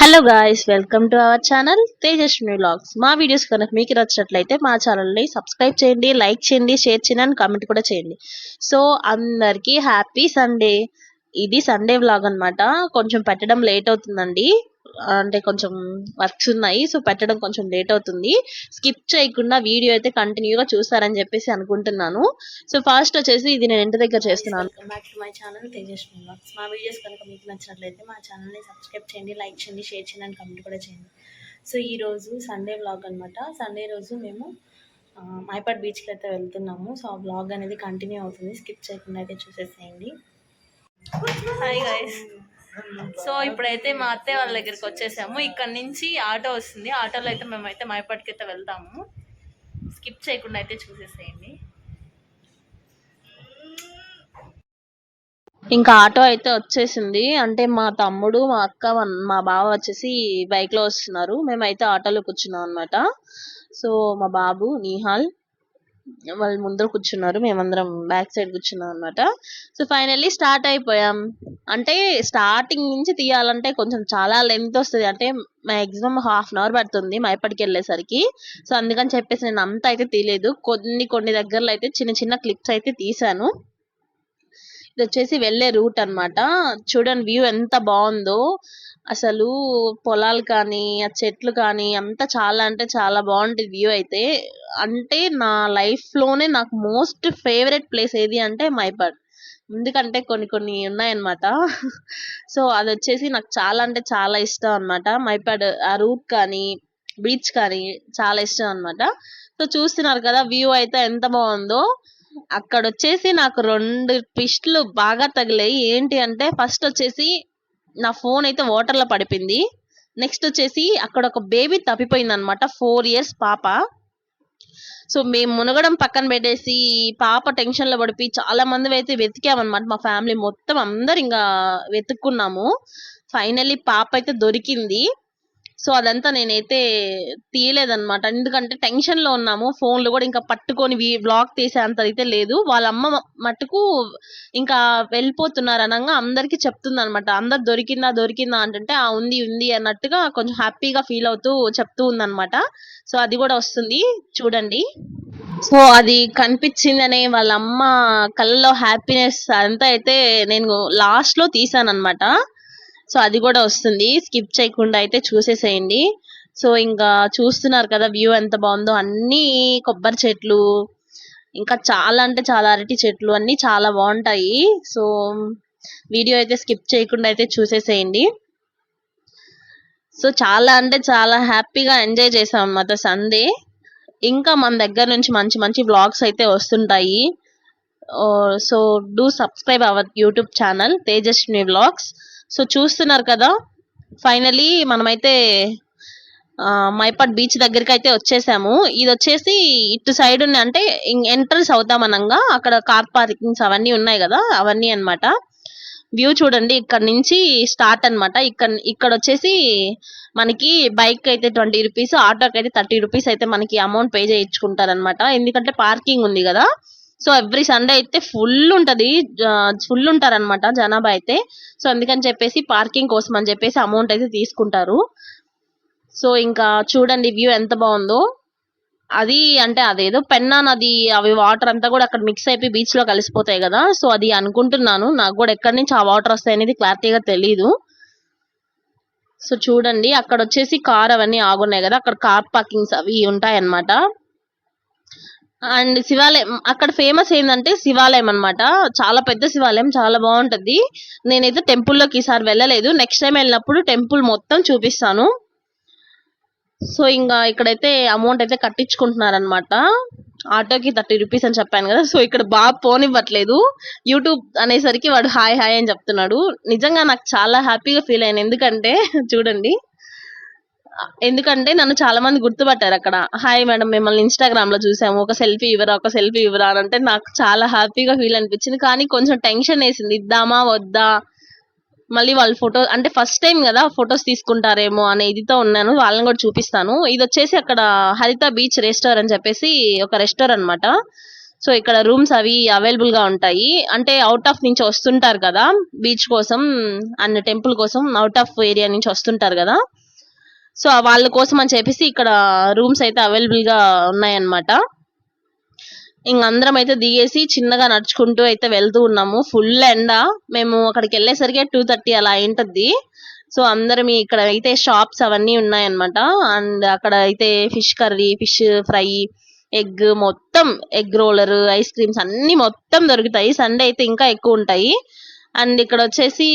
Hello guys, welcome to our channel Tejaswini vlogs. మా videos కనుక మీకు నచ్చినట్లయితే మా ఛానల్ని సబ్స్క్రైబ్ చేయండి, లైక్ చేయండి, షేర్ చేయండి అండ్ కామెంట్ కూడా చేయండి. సో అందరికీ హ్యాపీ సండే. ఇది సండే వ్లాగ్ అన్నమాట. కొంచెం పెట్టడం లేట్ అవుతుందండి, అంటే కొంచెం వర్క్స్ ఉన్నాయి. సో పెట్టడం కొంచెం లేట్ అవుతుంది. స్కిప్ చేయకుండా వీడియో అయితే కంటిన్యూగా చూస్తారని చెప్పేసి అనుకుంటున్నాను. సో ఫస్ట్ వచ్చేసి ఇది నేను ఇంటి దగ్గర చేస్తున్నాను. Welcome back to my channel Tejaswini vlogs. మా వీడియోస్ కనుక మీకు నచ్చినట్లయితే మా ఛానల్ని సబ్స్క్రైబ్ చేయండి, లైక్ చేయండి, షేర్ చేయండి అండ్ కామెంట్ కూడా చేయండి. సో ఈరోజు సండే వ్లాగ్ అనమాట. సండే రోజు మేము మైపాడ్ బీచ్కి అయితే వెళ్తున్నాము. సో ఆ వ్లాగ్ అనేది కంటిన్యూ అవుతుంది, స్కిప్ చేయకుండా అయితే చూసేసేయండి. Hi guys. సో ఇప్పుడైతే మా అత్తయ్య వాళ్ళ దగ్గరికి వచ్చేసాము. ఇక్కడ నుంచి ఆటో వస్తుంది, ఆటోలో అయితే మేమైతే మైపాడ్కి అయితే వెళ్తాము. స్కిప్ చేయకుండా అయితే చూసేసేయండి. ఇంకా ఆటో అయితే వచ్చేసింది. అంటే మా తమ్ముడు, మా అక్క, మా బావ వచ్చేసి బైక్ లో వస్తున్నారు. మేమైతే ఆటోలో కూర్చున్నాం అనమాట. సో మా బాబు నిహాల్ వాళ్ళు ముందర కూర్చున్నారు, మేమందరం బ్యాక్ సైడ్ కూర్చున్నాం అనమాట. సో ఫైనల్లీ స్టార్ట్ అయిపోయాం. అంటే స్టార్టింగ్ నుంచి తీయాలంటే కొంచెం చాలా లెంత్ వస్తుంది, అంటే మాక్సిమం హాఫ్ అన్ అవర్ పడుతుంది మైపడికి వెళ్ళేసరికి. సో అందుకని చెప్పేసి నేను అంత అయితే తీయలేదు, కొన్ని దగ్గరలో అయితే చిన్న చిన్న క్లిప్స్ అయితే తీసాను. ఇది వచ్చేసి వెళ్ళే రూట్ అన్నమాట. చూడండి వ్యూ ఎంత బాగుందో. అసలు పొలాలు కానీ, ఆ చెట్లు కానీ అంతా చాలా అంటే చాలా బాగుంటుంది వ్యూ అయితే. అంటే నా లైఫ్ లోనే నాకు మోస్ట్ ఫేవరెట్ ప్లేస్ ఏది అంటే మైపాడ్. ఎందుకంటే కొన్ని కొన్ని ఉన్నాయన్నమాట. సో అది వచ్చేసి నాకు చాలా అంటే చాలా ఇష్టం అన్నమాట. మైపాడ్ ఆ రూట్ కానీ, బీచ్ కానీ చాలా ఇష్టం అన్నమాట. సో చూస్తున్నారు కదా వ్యూ అయితే ఎంత బాగుందో. అక్కడ వచ్చేసి నాకు 2 ట్విస్టులు బాగా తగిలాయి. ఏంటి అంటే ఫస్ట్ వచ్చేసి నా ఫోన్ అయితే వాటర్ లో పడిపోయింది. నెక్స్ట్ వచ్చేసి అక్కడ ఒక బేబీ తప్పిపోయింది అనమాట, 4 ఇయర్స్ పాప. సో మేము మునగడం పక్కన పెట్టేసి పాప టెన్షన్ లో పడిపోయి చాలా మంది అయితే వెతికామన్నమాట. మా ఫ్యామిలీ మొత్తం అందరు ఇంకా వెతుక్కున్నాము. ఫైనల్లీ పాప అయితే దొరికింది. సో అదంతా నేనైతే తీయలేదన్నమాట, ఎందుకంటే టెన్షన్ లో ఉన్నాము. ఫోన్లు కూడా ఇంకా పట్టుకొని బ్లాగ్ తీసే అంత అయితే లేదు. వాళ్ళ అమ్మ మట్టుకు ఇంకా వెళ్ళిపోతున్నారు అనగా అందరికి చెప్తుంది అనమాట. అందరు దొరికిందా దొరికిందా అంటుంటే ఆ ఉంది ఉంది అన్నట్టుగా కొంచెం హ్యాపీగా ఫీల్ అవుతూ చెప్తూ ఉందన్నమాట. సో అది కూడా వస్తుంది చూడండి. సో అది కనిపించిందనే వాళ్ళ అమ్మ కళ్ళలో హ్యాపీనెస్ అంతా అయితే నేను లాస్ట్ లో తీసానన్నమాట. సో అది కూడా వస్తుంది, స్కిప్ చేయకుండా అయితే చూసేసేయండి. సో ఇంకా చూస్తున్నారు కదా వ్యూ ఎంత బాగుందో. అన్ని కొబ్బరి చెట్లు, ఇంకా చాలా అంటే చాలా అరటి చెట్లు అన్ని చాలా బాగుంటాయి. సో వీడియో అయితే స్కిప్ చేయకుండా అయితే చూసేసేయండి. సో చాలా అంటే చాలా హ్యాపీగా ఎంజాయ్ చేసాం అన్నమాట సండే. ఇంకా మన దగ్గర నుంచి మంచి మంచి వ్లాగ్స్ అయితే వస్తుంటాయి. So do subscribe our YouTube channel Tejaswini vlogs. So చూస్తున్నారు కదా ఫైనలీ మనమైతే మైపాడ్ బీచ్ దగ్గరికి అయితే వచ్చేసాము. ఇది వచ్చేసి ఇటు సైడ్ ఉన్న అంటే ఎంట్రన్స్ అవుతామనంగా అక్కడ కార్ పార్కింగ్స్ అవన్నీ ఉన్నాయి కదా, అవన్నీ అన్నమాట. వ్యూ చూడండి ఇక్కడ నుంచి స్టార్ట్ అన్నమాట. ఇక్కడ వచ్చేసి మనకి బైక్ అయితే 20 రూపీస్, ఆటోకి అయితే 30 రూపీస్ అయితే మనకి అమౌంట్ పే చేయించుకుంటారు అనమాట. ఎందుకంటే పార్కింగ్ ఉంది కదా. సో ఎవ్రీ సండే అయితే ఫుల్ ఉంటది, ఫుల్ ఉంటారన్నమాట జనాభా అయితే. సో అందుకని చెప్పేసి పార్కింగ్ కోసం అని చెప్పేసి అమౌంట్ అయితే తీసుకుంటారు. సో ఇంకా చూడండి వ్యూ ఎంత బాగుందో. అది అంటే అదేదో పెన్నా నది, అవి వాటర్ అంతా కూడా అక్కడ మిక్స్ అయిపోయి బీచ్ లో కలిసిపోతాయి కదా. సో అది అనుకుంటున్నాను, నాకు కూడా ఎక్కడి నుంచి ఆ వాటర్ వస్తాయి అనేది క్లారిటీగా తెలీదు. సో చూడండి అక్కడ వచ్చేసి కార్ అవన్నీ ఆగున్నాయి కదా, అక్కడ కార్ పార్కింగ్స్ అవి ఉంటాయి అన్నమాట. అండ్ శివాలయం అక్కడ ఫేమస్ ఏంటంటే శివాలయం అన్నమాట. చాలా పెద్ద శివాలయం, చాలా బాగుంటది. నేనైతే టెంపుల్లోకి ఈసారి వెళ్ళలేదు, నెక్స్ట్ టైం వెళ్ళినప్పుడు టెంపుల్ మొత్తం చూపిస్తాను. సో ఇంకా ఇక్కడైతే అమౌంట్ అయితే కట్టించుకుంటున్నారు అనమాట. ఆటోకి 30 రూపీస్ అని చెప్పాను కదా. సో ఇక్కడ బాగా పోనివ్వట్లేదు, యూట్యూబ్ అనేసరికి వాడు హాయ్ హాయ్ అని చెప్తున్నాడు. నిజంగా నాకు చాలా హ్యాపీగా ఫీల్ అయ్యాను, ఎందుకంటే చూడండి, ఎందుకంటే నన్ను చాలా మంది గుర్తుపట్టారు అక్కడ. హాయ్ మేడం, మిమ్మల్ని ఇన్స్టాగ్రామ్ లో చూసాము, ఒక సెల్ఫీ ఇవ్వరా ఒక సెల్ఫీ ఇవ్వరా అని అంటే నాకు చాలా హ్యాపీగా ఫీల్ అనిపించింది. కానీ కొంచెం టెన్షన్ వేసింది, ఇద్దామా వద్దా, మళ్ళీ వాళ్ళు ఫోటో అంటే ఫస్ట్ టైం కదా ఫొటోస్ తీసుకుంటారేమో అనే ఇదితో ఉన్నాను. వాళ్ళని కూడా చూపిస్తాను. ఇది వచ్చేసి అక్కడ హరిత బీచ్ రెస్టారెంట్ అని చెప్పేసి ఒక రెస్టారెంట్ అనమాట. సో ఇక్కడ రూమ్స్ అవి అవైలబుల్ గా ఉంటాయి. అంటే అవుట్ ఆఫ్ నుంచి వస్తుంటారు కదా బీచ్ కోసం అండ్ టెంపుల్ కోసం, అవుట్ ఆఫ్ ఏరియా నుంచి వస్తుంటారు కదా. సో వాళ్ళ కోసం అని చెప్పేసి ఇక్కడ రూమ్స్ అయితే అవైలబుల్ గా ఉన్నాయన్నమాట. ఇంక అందరం అయితే దిగేసి చిన్నగా నడుచుకుంటూ అయితే వెళ్తూ ఉన్నాము. ఫుల్ ఎండ. మేము అక్కడికి వెళ్ళేసరికి 2:30 అలా అయింటది. సో అందరం ఇక్కడ అయితే షాప్స్ అవన్నీ ఉన్నాయన్నమాట. అండ్ అక్కడ అయితే fish curry, fish fry, egg మొత్తం, ఎగ్ రోలర్, ఐస్ క్రీమ్స్ అన్ని మొత్తం దొరుకుతాయి. సండే అయితే ఇంకా ఎక్కువ ఉంటాయి. అండ్ ఇక్కడ వచ్చేసి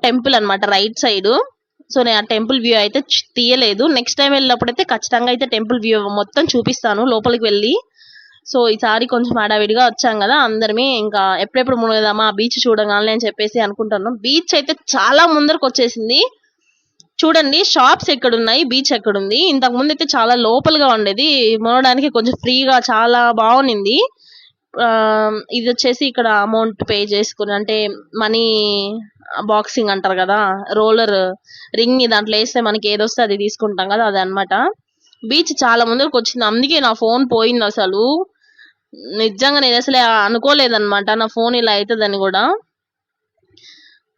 టెంపుల్ అన్నమాట రైట్ సైడ్. సో నేను ఆ టెంపుల్ వ్యూ అయితే తీయలేదు. నెక్స్ట్ టైం వెళ్ళినప్పుడు అయితే ఖచ్చితంగా అయితే టెంపుల్ వ్యూ మొత్తం చూపిస్తాను లోపలికి వెళ్ళి. సో ఈసారి కొంచెం హడావిడిగా వచ్చాం కదా అందరమే, ఇంకా ఎప్పుడెప్పుడు మునుగుదామా ఆ బీచ్ చూడగానే అని చెప్పేసి అనుకుంటున్నాం. బీచ్ అయితే చాలా ముందరకు వచ్చేసింది. చూడండి షాప్స్ ఎక్కడున్నాయి, బీచ్ ఎక్కడుంది. ఇంతకు ముందు అయితే చాలా లోపలగా ఉండేది. మునగడానికి కొంచెం ఫ్రీగా చాలా బాగుంది. ఇది వచ్చేసి ఇక్కడ అమౌంట్ పే చేసుకుని, అంటే మనీ బాక్సింగ్ అంటారు కదా, రోలర్ రింగ్ దాంట్లో వేస్తే మనకి ఏదొస్తే అది తీసుకుంటాం కదా, అది అన్నమాట. బీచ్ చాలా ముందరకు వచ్చింది. అందుకే నా ఫోన్ పోయింది అసలు. నిజంగా నేను అసలు అనుకోలేదన్నమాట నా ఫోన్ ఇలా అవుతుందని కూడా.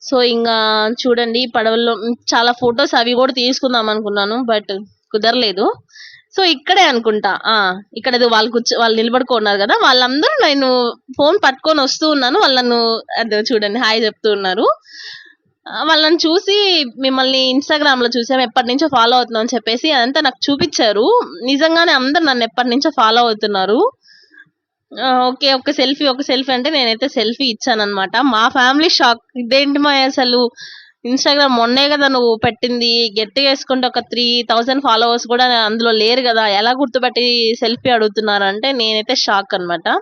సో ఇంకా చూడండి పడవల్లో చాలా ఫొటోస్ అవి కూడా తీసుకుందాం అనుకున్నాను, బట్ కుదరలేదు. సో ఇక్కడే అనుకుంటా, ఇక్కడ ఏదో వాళ్ళు నిలబడుకున్నారు కదా, వాళ్ళందరూ నేను ఫోన్ పట్టుకొని వస్తూ ఉన్నాను. వాళ్ళను అదే చూడండి హాయ్ చెప్తూ ఉన్నారు. వాళ్ళని చూసి మిమ్మల్ని ఇన్స్టాగ్రామ్ లో చూసాం, ఎప్పటి నుంచో ఫాలో అవుతున్నాం అని చెప్పేసి అదంతా నాకు చూపించారు. నిజంగానే అందరు నన్ను ఎప్పటి నుంచో ఫాలో అవుతున్నారు. ఓకే ఒక సెల్ఫీ అంటే నేనైతే సెల్ఫీ ఇచ్చానన్నమాట. మా ఫ్యామిలీ షాక్. ఇదేంటి మా అసలు ఇన్స్టాగ్రామ్ మొన్నే కదా నువ్వు పెట్టింది, గట్టిగా వేసుకుంటే ఒక 3000 ఫాలోవర్స్ కూడా అందులో లేరు కదా, ఎలా గుర్తుపెట్టి సెల్ఫీ అడుగుతున్నారు అంటే నేనైతే షాక్ అన్నమాట.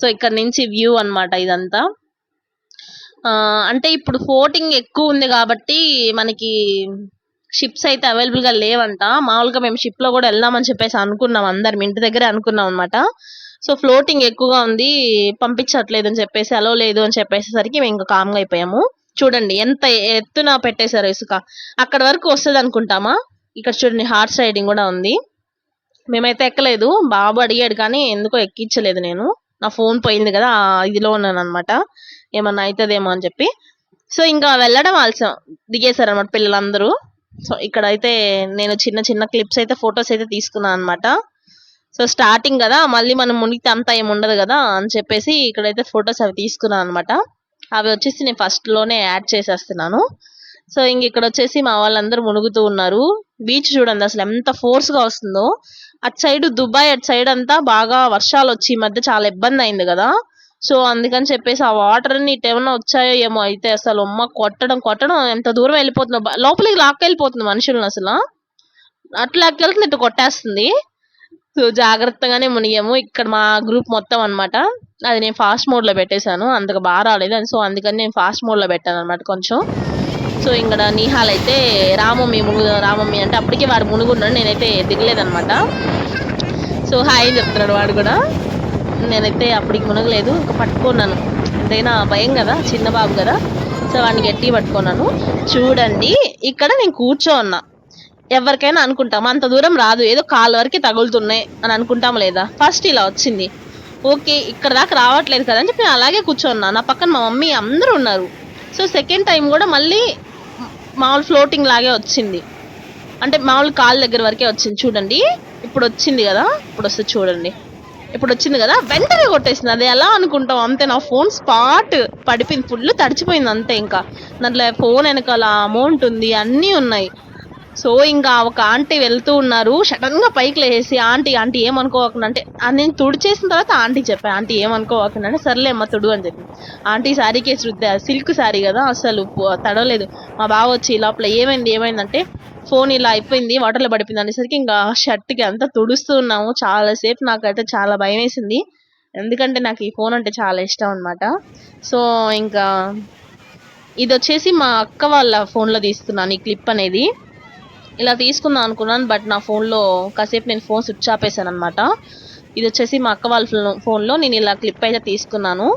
సో ఇక్కడ నుంచి వ్యూ అన్నమాట ఇదంతా. అంటే ఇప్పుడు ఫోటింగ్ ఎక్కువ ఉంది కాబట్టి మనకి షిప్స్ అయితే అవైలబుల్ గా లేవంట. మామూలుగా మేము షిప్ లో కూడా వెళ్దామని చెప్పేసి అనుకున్నాం, అందరం ఇంటి దగ్గరే అనుకున్నాం అనమాట. సో ఫ్లోటింగ్ ఎక్కువగా ఉంది, పంపించట్లేదు అని చెప్పేసి, అలో లేదు అని చెప్పేసరికి మేము ఇంకా కామ్గా అయిపోయాము. చూడండి ఎంత ఎత్తున పెట్టేశారు ఇసుక. అక్కడ వరకు వస్తుంది అనుకుంటామా. ఇక్కడ చూడండి హార్స్ రైడింగ్ కూడా ఉంది. మేమైతే ఎక్కలేదు, బాబు అడిగాడు కానీ ఎందుకో ఎక్కించలేదు నేను. నా ఫోన్ పోయింది కదా ఇదిలో ఉన్నాను అనమాట, ఏమన్నా అవుతుందేమో అని చెప్పి. సో ఇంకా వెళ్ళడం ఆలస్యం, దిగేశారు అనమాట పిల్లలందరూ. సో ఇక్కడ అయితే నేను చిన్న చిన్న క్లిప్స్ అయితే ఫొటోస్ అయితే తీసుకున్నాను అనమాట. సో స్టార్టింగ్ కదా, మళ్ళీ మనం మునిగితే అంతా ఏమి ఉండదు కదా అని చెప్పేసి ఇక్కడైతే ఫొటోస్ అవి తీసుకున్నాను అనమాట. అవి వచ్చేసి నేను ఫస్ట్ లోనే యాడ్ చేసేస్తున్నాను. సో ఇంక ఇక్కడ వచ్చేసి మా వాళ్ళందరూ మునుగుతూ ఉన్నారు. బీచ్ చూడండి అసలు ఎంత ఫోర్స్ గా వస్తుందో. అటు సైడ్ దుబాయ్, అటు సైడ్ అంతా బాగా వర్షాలు వచ్చి ఈ మధ్య చాలా ఇబ్బంది అయింది కదా. సో అందుకని చెప్పేసి ఆ వాటర్ అన్ని ఇటు ఏమన్నా వచ్చాయో ఏమో, అయితే అసలు కొట్టడం ఎంత దూరం వెళ్ళిపోతుందో, లోపలికి లాక్కెళ్ళిపోతుంది మనుషులను అసలు. అట్లా లాక్కెళ్తుంది, ఇటు కొట్టేస్తుంది. సో జాగ్రత్తగానే మునిగాము. ఇక్కడ మా గ్రూప్ మొత్తం అన్నమాట. అది నేను ఫాస్ట్ మోడ్ లో పెట్టేశాను, అంతగా బాగా రాలేదు. సో అందుకని నేను ఫాస్ట్ మోడ్ లో పెట్టాను అనమాట కొంచెం. సో ఇక్కడ నిహాల్ అయితే రామమ్మి అంటే అప్పటికే వాడు మునుగున్నాడు, నేనైతే దిగలేదనమాట. సో హాయ్ చెప్తున్నాడు వాడు కూడా. నేనైతే అప్పటికి మునగలేదు, ఇంకా పట్టుకున్నాను. ఎంతైనా భయం కదా, చిన్న బాబు కదా. సో వాడిని గట్టిగా పట్టుకున్నాను. చూడండి ఇక్కడ నేను ఉన్నా. ఎవరికైనా అనుకుంటాం అంత దూరం రాదు, ఏదో కాలు వరకు తగులుతున్నాయి అని అనుకుంటాం లేదా. ఫస్ట్ ఇలా వచ్చింది, ఓకే ఇక్కడ దాకా రావట్లేదు కదా అని చెప్పి నేను అలాగే కూర్చోన్నా. నా పక్కన మా మమ్మీ అందరూ ఉన్నారు. సో సెకండ్ టైం కూడా మళ్ళీ మామూలు ఫ్లోటింగ్ లాగే వచ్చింది, అంటే మామూలు కాలు దగ్గర వరకే వచ్చింది. చూడండి ఇప్పుడు వచ్చింది కదా, ఇప్పుడు వస్తుంది చూడండి, ఇప్పుడు వచ్చింది కదా, వెంటనే కొట్టేసింది. అది ఎలా అనుకుంటాం అంతే. నా ఫోన్ స్పాట్ పడిపోయింది, ఫుల్ తడిచిపోయింది అంతే. ఇంకా దాంట్లో ఫోన్ వెనకాల అమౌంట్ ఉంది, అన్నీ ఉన్నాయి. సో ఇంకా ఒక ఆంటీ వెళ్తూ ఉన్నారు, సడన్ గా పైకి లేసి ఆంటీ ఏమనుకోవకుండా అంటే, నేను తుడిచేసిన తర్వాత ఆంటీ చెప్పా, ఆంటీ ఏమనుకోవకుండా అంటే సర్లే అమ్మ తుడు అని చెప్పి. ఆంటీ శారీకే రుద్దా, సిల్క్ శారీ కదా అసలు తడవలేదు. మా బావ వచ్చి లోపల ఏమైందంటే ఫోన్ ఇలా అయిపోయింది, వాటర్లో పడిపోయింది అనేసరికి ఇంకా షర్ట్కి అంతా తుడుస్తూ ఉన్నాము. చాలాసేపు నాకైతే చాలా భయం వేసింది, ఎందుకంటే నాకు ఈ ఫోన్ అంటే చాలా ఇష్టం అనమాట. సో ఇంకా ఇది వచ్చేసి మా అక్క వాళ్ళ ఫోన్లో తీసుకున్నాను ఈ క్లిప్ అనేది. ఇలా తీసుకుందాం అనుకున్నాను, బట్ నా ఫోన్లో కాసేపు నేను ఫోన్ స్విచ్ ఆపేసాను అనమాట. ఇది వచ్చేసి మా అక్క వాళ్ళ ఫోన్లో నేను ఇలా క్లిప్ అయితే తీసుకున్నాను.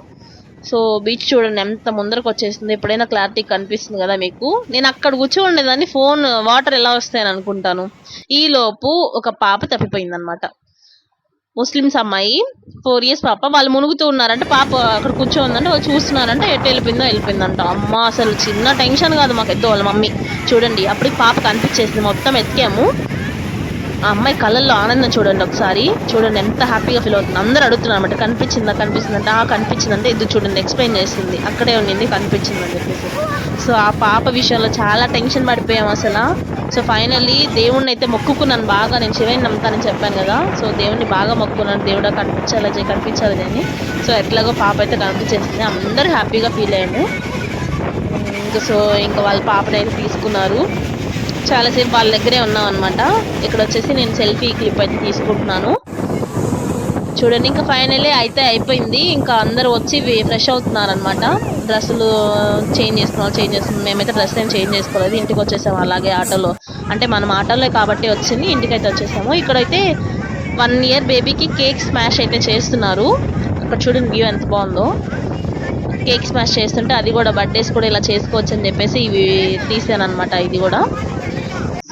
సో బీచ్ చూడండి ఎంత ముందరకు వచ్చేసింది, ఎప్పుడైనా క్లారిటీ కనిపిస్తుంది కదా మీకు. నేను అక్కడ కూర్చోండేదాన్ని, ఫోన్ వాటర్ ఎలా వస్తాయని అనుకుంటాను. ఈ లోపు ఒక పాప తప్పిపోయింది అనమాట. ముస్లిమ్స్ అమ్మాయి 4 ఇయర్స్ పాప. వాళ్ళు మునుగుతూ ఉన్నారంటే పాప అక్కడ కూర్చోందంటే వాళ్ళు చూస్తున్నారంటే ఎటు వెళ్ళిపోయిందంట. అమ్మ అసలు చిన్న టెన్షన్ కాదు మాకైతే వాళ్ళ మమ్మీ. చూడండి అప్పటికి పాప కనిపించేసింది, మొత్తం ఎతికాము. ఆ అమ్మాయి కళ్ళల్లో ఆనందం చూడండి ఒకసారి. చూడండి ఎంత హ్యాపీగా ఫీల్ అవుతుంది. అందరూ అడుగుతున్నారు అనమాట, కనిపించిందంటే కనిపించిందంటే ఇది చూడండి ఎక్స్ప్లెయిన్ చేస్తుంది, అక్కడే ఉండింది కనిపించిందని చెప్పేసి. సో ఆ పాప విషయంలో చాలా టెన్షన్ పడిపోయాం అసలు. సో ఫైనల్లీ దేవుణ్ణి అయితే మొక్కుకున్నాను బాగా. నేను శివయ్యని నమ్ముతానని చెప్పాను కదా, సో దేవుణ్ణి బాగా మొక్కుకున్నాను, దేవుడా కనిపించాలి అని. సో ఎట్లాగో పాప అయితే కనిపించేసింది, అందరూ హ్యాపీగా ఫీల్ అయ్యాము. ఇంకా వాళ్ళ పాపని అయితే తీసుకున్నారు. చాలాసేపు వాళ్ళ దగ్గరే ఉన్నాం అనమాట. ఇక్కడ వచ్చేసి నేను సెల్ఫీ క్లిప్ అయితే తీసుకుంటున్నాను. చూడండి ఇంకా ఫైనల్లీ అయితే అయిపోయింది. ఇంకా అందరూ వచ్చి ఫ్రెష్ అవుతున్నారు అనమాట. డ్రెస్సులు చేంజ్ చేసుకున్నాం. మేమైతే డ్రెస్ ఏం చేంజ్ చేసుకోలేదు, ఇంటికి వచ్చేసాము అలాగే ఆటోలో. అంటే మనం ఆటోలో కాబట్టి వచ్చింది, ఇంటికైతే వచ్చేసాము. ఇక్కడైతే 1 year బేబీకి కేక్ స్మాష్ అయితే చేస్తున్నారు. అక్కడ చూడండి వ్యూ ఎంత బాగుందో. కేక్ స్మాష్ చేస్తుంటే అది కూడా బర్త్డేస్ కూడా ఇలా చేసుకోవచ్చు అని చెప్పేసి ఇవి తీసాను అనమాట, ఇది కూడా.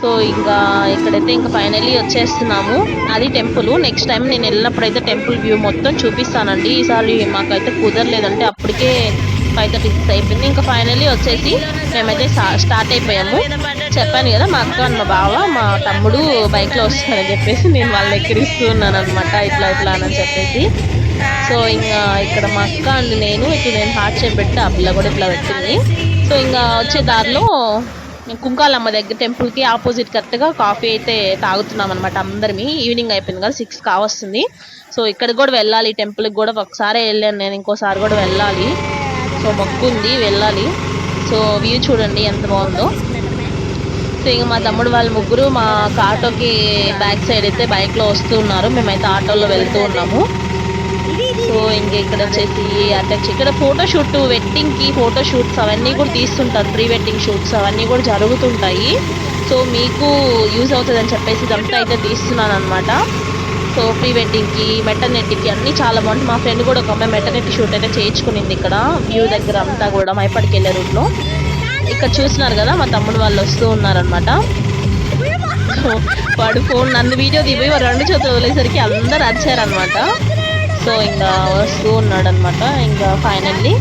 సో ఇంకా ఇక్కడైతే ఇంకా ఫైనల్లీ వచ్చేస్తున్నాము. అది టెంపుల్. నెక్స్ట్ టైం నేను వెళ్ళినప్పుడైతే టెంపుల్ వ్యూ మొత్తం చూపిస్తానండి. ఈసారి మాకైతే కుదరలేదంటే అప్పటికే 5:36 అయిపోయింది. ఇంకా ఫైనల్లీ వచ్చేసి మేమైతే స్టార్ట్ అయిపోయాము. చెప్పాను కదా మా అక్క మా బావ మా తమ్ముడు బైక్లో వస్తున్నారని చెప్పేసి నేను వాళ్ళని ఎక్కిరిస్తూ ఉన్నాను అనమాట, ఇట్లా అని చెప్పేసి. సో ఇంకా ఇక్కడ మా అక్క అండ్ నేను హార్ట్ షేప్ పెట్టి ఆ పిల్ల కూడా ఇట్లా పెట్టింది. సో ఇంకా వచ్చే దారిలో కుంకాలమ్మ దగ్గర టెంపుల్కి ఆపోజిట్ కరెక్ట్గా కాఫీ అయితే తాగుతున్నాం అనమాట అందరిమి. ఈవినింగ్ అయిపోయింది కదా, 6 కావస్తుంది. సో ఇక్కడికి కూడా వెళ్ళాలి, టెంపుల్కి కూడా ఒకసారి వెళ్ళాను నేను, ఇంకోసారి కూడా వెళ్ళాలి. సో మొక్కుంది వెళ్ళాలి. సో వ్యూ చూడండి ఎంత బాగుందో. సో ఇంకా మా తమ్ముడు వాళ్ళ ముగ్గురు మా ఆటోకి బ్యాక్ సైడ్ అయితే బైక్లో వస్తూ ఉన్నారు, మేమైతే ఆటోలో వెళ్తూ ఉన్నాము. సో ఇంకా ఇక్కడ వచ్చేసి ఇక్కడ ఫోటోషూట్ వెడ్డింగ్కి ఫోటోషూట్స్ అవన్నీ కూడా తీస్తుంటారు, ప్రీ వెడ్డింగ్ షూట్స్ అవన్నీ కూడా జరుగుతుంటాయి. సో మీకు యూజ్ అవుతుందని చెప్పేసి ఇదంతా అయితే తీస్తున్నాను అనమాట. సో ప్రీ వెడ్డింగ్కి మెటర్నిటీకి అన్నీ చాలా బాగుంటుంది. మా ఫ్రెండ్ కూడా ఒక అమ్మాయి మెటర్నిటీ షూట్ అయితే చేయించుకునింది ఇక్కడ వ్యూ దగ్గర అంతా కూడా మైపడికి వెళ్ళే రూట్లో. ఇక్కడ చూస్తున్నారు కదా మా తమ్ముడు వాళ్ళు వస్తూ ఉన్నారనమాట. వాడు ఫోన్ నన్ను వీడియో దిగి 2 చేతులు వదిలేసరికి అందరు అరిచారనమాట. సో ఇంకా వస్తూ ఉన్నాడు అనమాట. ఇంకా ఫైనల్లీ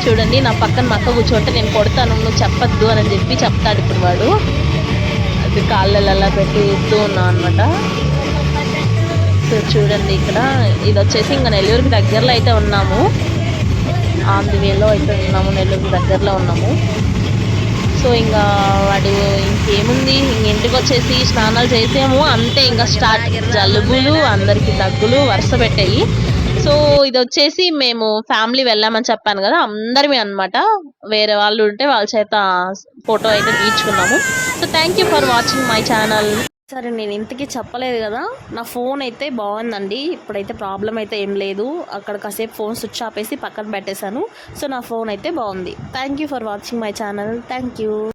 చూడండి నా పక్కన మా అక్క కూర్చోంటే నేను కొడతాను నువ్వు చెప్పొద్దు అని చెప్పి చెప్తాడు ఇప్పుడు వాడు. అది కాళ్ళలా పెట్టి ఊపుతూ ఉన్నాం అనమాట. సో చూడండి ఇక్కడ ఇది వచ్చేసి ఇంకా నెల్లూరుకి దగ్గరలో అయితే ఉన్నాము, ఆన్ ది వేలో అయితే ఉన్నాము, నెల్లూరుకి దగ్గరలో ఉన్నాము. సో ఇంకా వాడు ఇంకేముంది, ఇంటికి వచ్చేసి స్నానాలు చేసాము అంతే. ఇంకా స్టార్ట్ జలుబులు, అందరికి దగ్గులు వరుస పెట్టాయి. సో ఇది వచ్చేసి మేము ఫ్యామిలీ వెళ్ళామని చెప్పాను కదా, అందరిమీ అనమాట. వేరే వాళ్ళు ఉంటే వాళ్ళ చేత ఫోటో అయితే తీర్చుకున్నాము. So thank you for watching my channel. సరే నేను ఇంతకీ చెప్పలేదు కదా, నా ఫోన్ అయితే బాగుందండి, ఇప్పుడైతే ప్రాబ్లం అయితే ఏం లేదు. అక్కడ కాసేపు ఫోన్ స్విచ్ ఆపేసి పక్కన పెట్టేశాను. సో నా ఫోన్ అయితే బాగుంది. Thank you for watching my channel. Thank you.